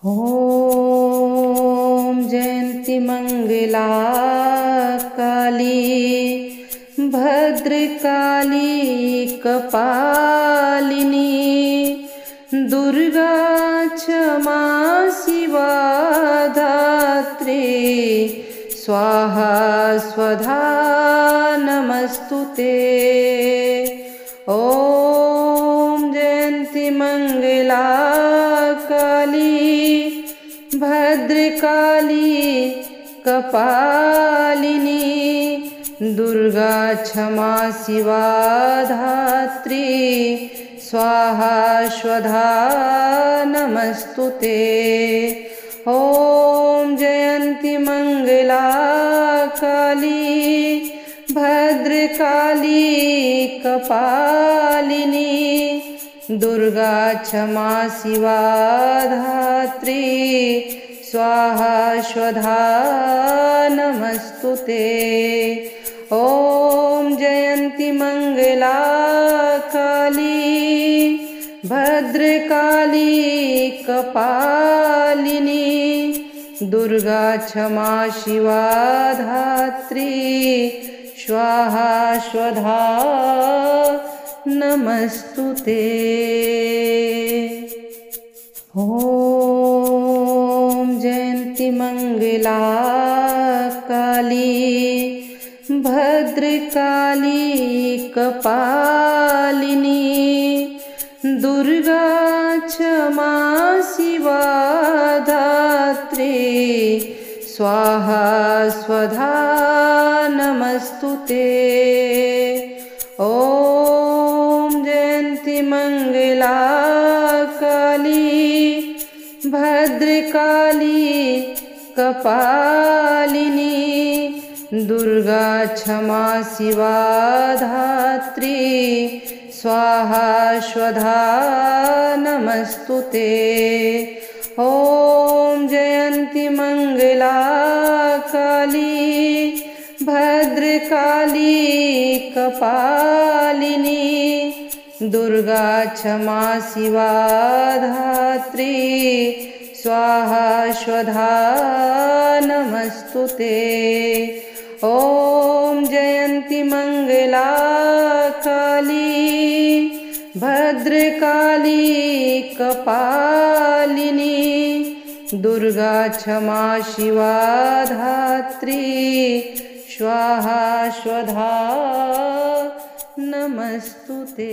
ॐ जयन्ती मंगला काली भद्रकाली कपालिनी दुर्गा क्षमा शिवा धात्री स्वाहा स्वधा नमस्तुते। ॐ जयन्ती मंगला काली भद्रकाली कपालिनी दुर्गा क्षमा शिवा धात्री स्वाहा स्वधा नमस्तुते। ॐ जयन्ती मंगला काली भद्रकाली कपालिनी दुर्गा क्षमा शिवा धात्री स्वाहा स्वधा नमस्तुते। ॐ जयन्ती मंगला काली भद्रकाली कपालिनी दुर्गा क्षमा शिवा धात्री स्वाहा स्वधा नमस्तुते। ॐ जयन्ती मंगला काली भद्रकाली कपालिनी दुर्गा क्षमा शिवा धात्री स्वाहा स्वधा नमस्तुते। ॐ जयन्ती मंगला काली भद्रकाली कपालिनी दुर्गा क्षमा शिवा धात्री स्वाहा स्वधा नमस्तुते। ॐ जयन्ती मंगला काली भद्रकाली कपालिनी दुर्गा क्षमा शिवा धात्री स्वाहा स्वधा नमस्तुते। ॐ जयन्ती मंगला काली भद्रकाली कपालिनी दुर्गा क्षमा शिवा धात्री स्वाहा स्वधा नमस्तुते।